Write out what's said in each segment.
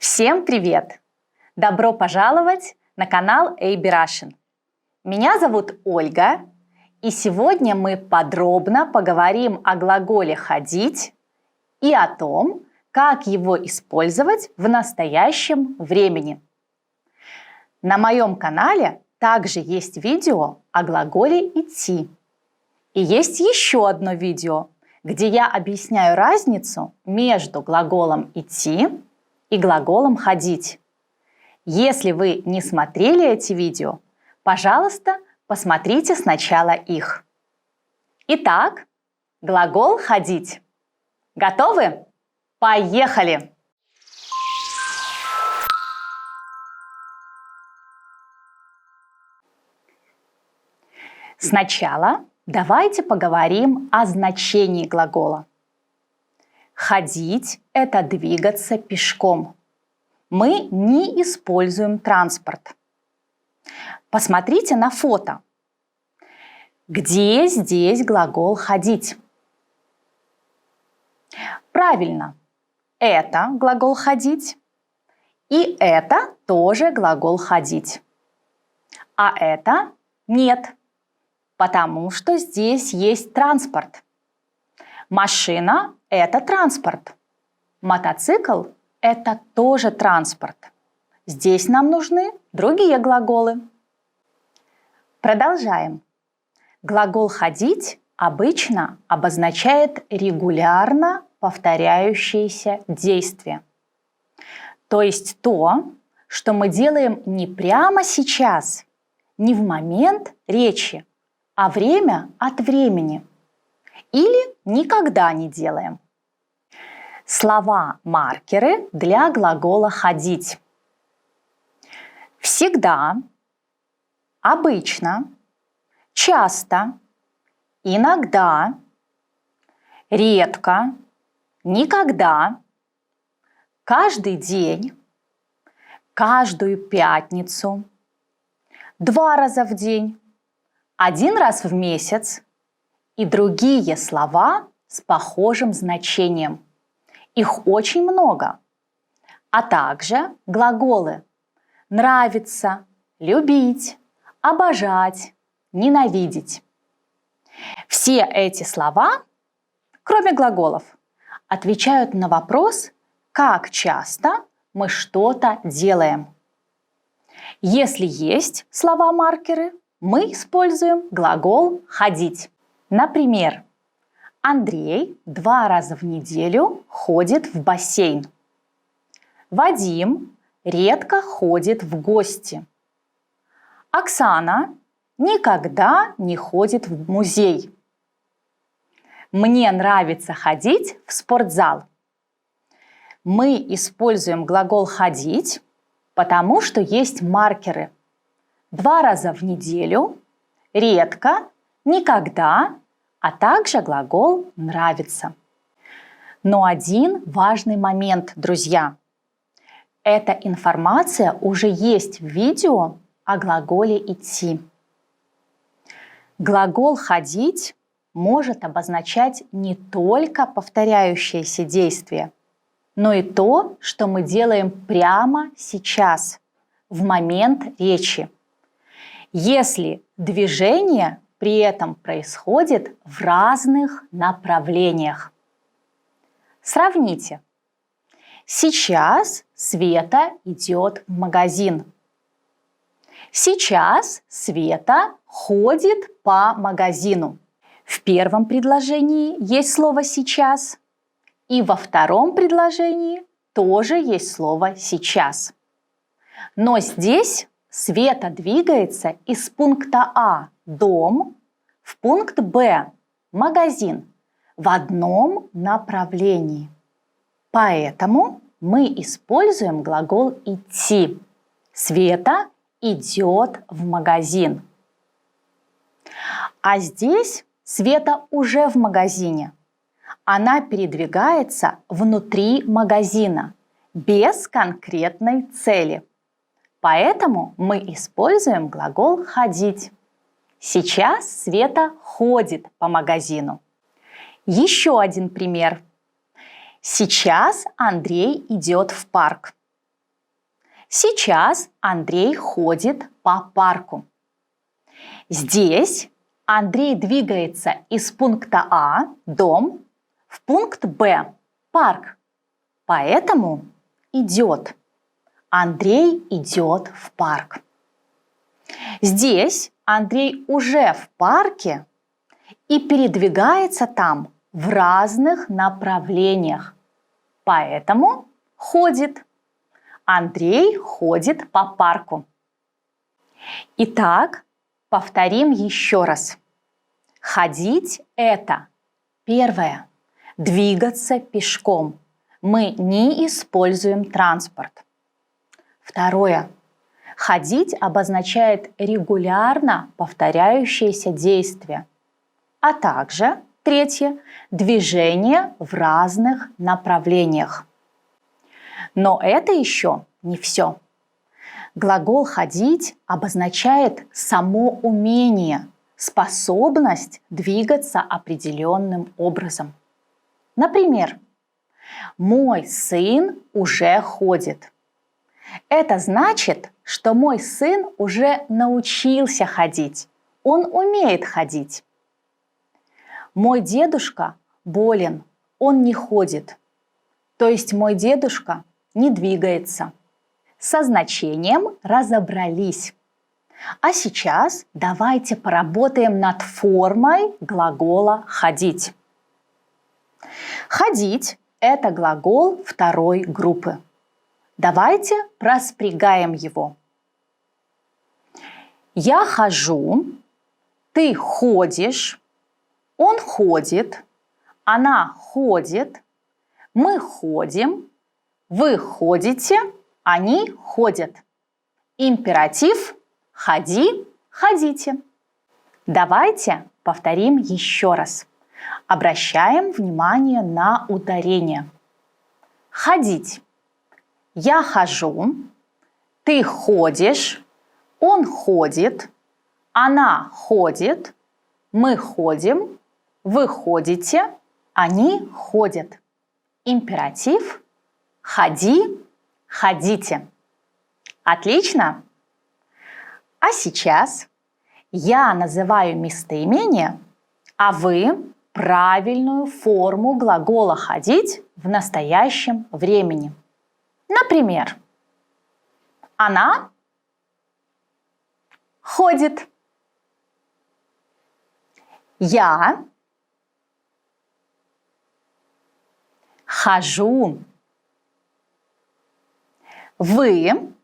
Всем привет! Добро пожаловать на канал AB Russian. Меня зовут Ольга, и сегодня мы подробно поговорим о глаголе «ходить» и о том, как его использовать в настоящем времени. На моем канале также есть видео о глаголе «идти». И есть еще одно видео, где я объясняю разницу между глаголом «идти» и глаголом «ходить». Если вы не смотрели эти видео, пожалуйста, посмотрите сначала их. Итак, глагол «ходить». Готовы? Поехали! Сначала давайте поговорим о значении глагола. Ходить – это двигаться пешком. Мы не используем транспорт. Посмотрите на фото. Где здесь глагол «ходить»? Правильно, это глагол «ходить», и это тоже глагол «ходить». А это нет, потому что здесь есть транспорт. Машина – это транспорт. Мотоцикл – это тоже транспорт. Здесь нам нужны другие глаголы. Продолжаем. Глагол «ходить» обычно обозначает регулярно повторяющееся действие. То есть то, что мы делаем не прямо сейчас, не в момент речи, а время от времени. Или никогда не делаем. Слова-маркеры для глагола «ходить». Всегда, обычно, часто, иногда, редко, никогда, каждый день, каждую пятницу, 2 раза в день, 1 раз в месяц и другие слова с похожим значением. Их очень много. А также глаголы нравится, любить, обожать, ненавидеть. Все эти слова, кроме глаголов, отвечают на вопрос, как часто мы что-то делаем. Если есть слова-маркеры, мы используем глагол «ходить». Например, Андрей 2 раза в неделю ходит в бассейн. Вадим редко ходит в гости. Оксана никогда не ходит в музей. Мне нравится ходить в спортзал. Мы используем глагол «ходить», потому что есть маркеры. 2 раза в неделю, редко, никогда, а также глагол «нравится». Но один важный момент, друзья. Эта информация уже есть в видео о глаголе «идти». Глагол «ходить» может обозначать не только повторяющееся действие, но и то, что мы делаем прямо сейчас, в момент речи. Если движение при этом происходит в разных направлениях. Сравните. Сейчас Света идет в магазин. Сейчас Света ходит по магазину. В первом предложении есть слово «сейчас», и во втором предложении тоже есть слово «сейчас». Но здесь Света двигается из пункта А – дом, в пункт Б – магазин, в одном направлении. Поэтому мы используем глагол «идти». Света идет в магазин. А здесь Света уже в магазине. Она передвигается внутри магазина, без конкретной цели. Поэтому мы используем глагол «ходить». Сейчас Света ходит по магазину. Еще один пример. Сейчас Андрей идет в парк. Сейчас Андрей ходит по парку. Здесь Андрей двигается из пункта А, дом, в пункт Б, парк. Поэтому идет. Андрей идет в парк. Здесь Андрей уже в парке и передвигается там в разных направлениях. Поэтому ходит. Андрей ходит по парку. Итак, повторим еще раз. Ходить – это первое. Двигаться пешком. Мы не используем транспорт. Второе. Ходить обозначает регулярно повторяющееся действие. А также, третье, движение в разных направлениях. Но это еще не все. Глагол «ходить» обозначает само умение, способность двигаться определенным образом. Например, «Мой сын уже ходит». Это значит, что мой сын уже научился ходить. Он умеет ходить. Мой дедушка болен, он не ходит. То есть мой дедушка не двигается. Со значением разобрались. А сейчас давайте поработаем над формой глагола «ходить». «Ходить» – это глагол второй группы. Давайте проспрягаем его. Я хожу, ты ходишь, он ходит, она ходит, мы ходим, вы ходите, они ходят. Императив «ходи», «ходите». Давайте повторим еще раз. Обращаем внимание на ударение. Ходить. Я хожу, ты ходишь, он ходит, она ходит, мы ходим, вы ходите, они ходят. Императив «ходи», «ходите». Отлично! А сейчас я называю местоимение, а вы правильную форму глагола «ходить» в настоящем времени. Например, она ходит. Я хожу. Вы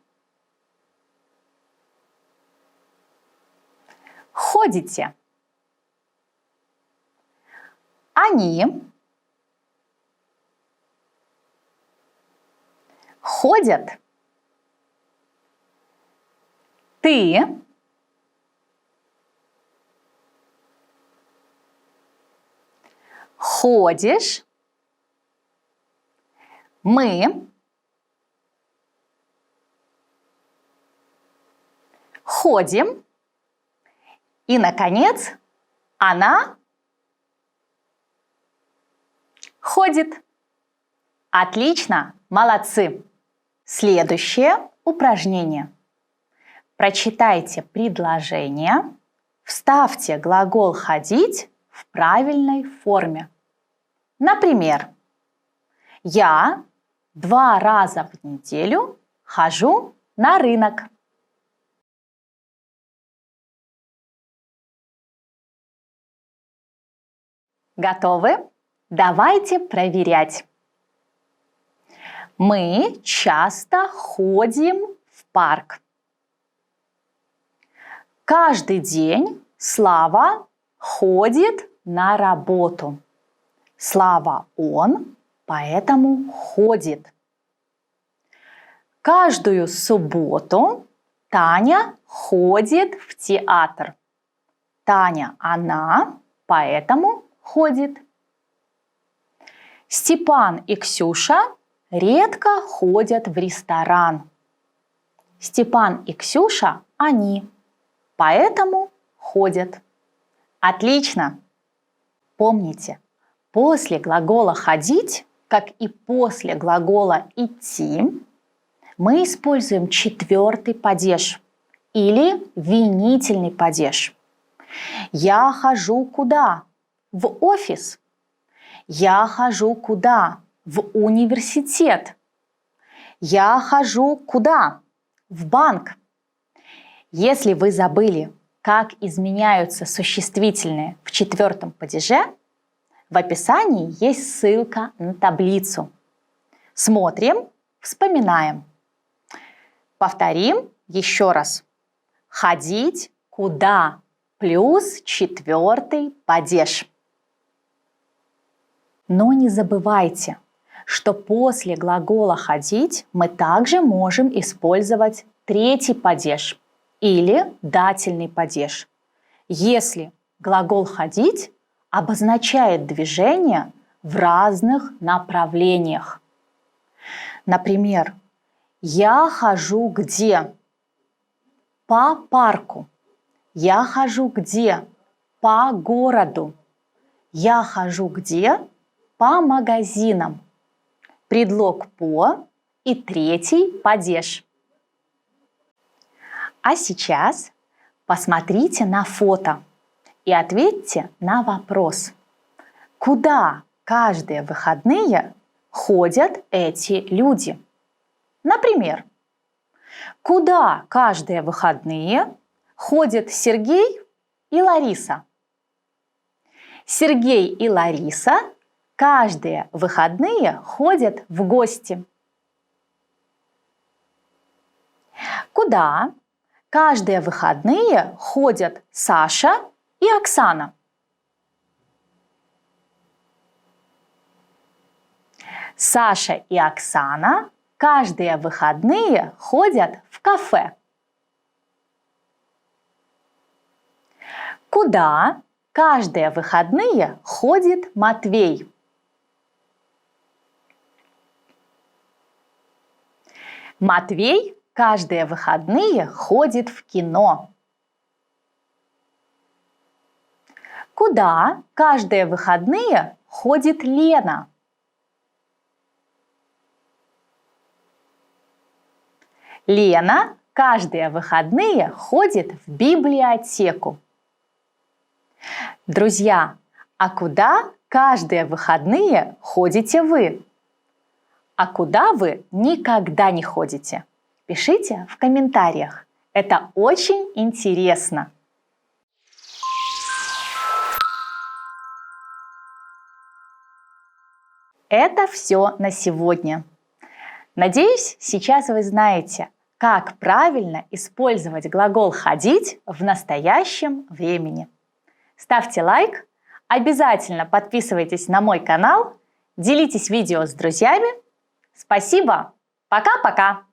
ходите. Они ходят. Ты ходишь. Мы ходим. И, наконец, она ходит. Отлично, молодцы! Следующее упражнение. Прочитайте предложение, вставьте глагол «ходить» в правильной форме. Например, я 2 раза в неделю хожу на рынок. Готовы? Давайте проверять. Мы часто ходим в парк. Каждый день Слава ходит на работу. Слава он, поэтому ходит. Каждую субботу Таня ходит в театр. Таня она, поэтому ходит. Степан и Ксюша редко ходят в ресторан. Степан и Ксюша они, поэтому ходят. Отлично! Помните, после глагола «ходить», как и после глагола «идти», мы используем четвертый падеж или винительный падеж. Я хожу куда? В офис. Я хожу куда? В университет. Я хожу куда? В банк. Если вы забыли, как изменяются существительные в четвертом падеже, в описании есть ссылка на таблицу. Смотрим, вспоминаем. Повторим еще раз. Ходить куда? Плюс четвертый падеж. Но не забывайте, что после глагола «ходить» мы также можем использовать третий падеж или дательный падеж, если глагол «ходить» обозначает движение в разных направлениях. Например, я хожу где? По парку. Я хожу где? По городу. Я хожу где? По магазинам. Предлог «по» и третий падеж. А сейчас посмотрите на фото и ответьте на вопрос. Куда каждые выходные ходят эти люди? Например, куда каждые выходные ходят Сергей и Лариса? Сергей и Лариса каждые выходные ходят в гости. Куда каждые выходные ходят Саша и Оксана? Саша и Оксана каждые выходные ходят в кафе. Куда каждые выходные ходит Матвей? Матвей каждые выходные ходит в кино. Куда каждые выходные ходит Лена? Лена каждые выходные ходит в библиотеку. Друзья, а куда каждые выходные ходите вы? А куда вы никогда не ходите? Пишите в комментариях. Это очень интересно. Это все на сегодня. Надеюсь, сейчас вы знаете, как правильно использовать глагол «ходить» в настоящем времени. Ставьте лайк, обязательно подписывайтесь на мой канал, делитесь видео с друзьями. Спасибо! Пока-пока!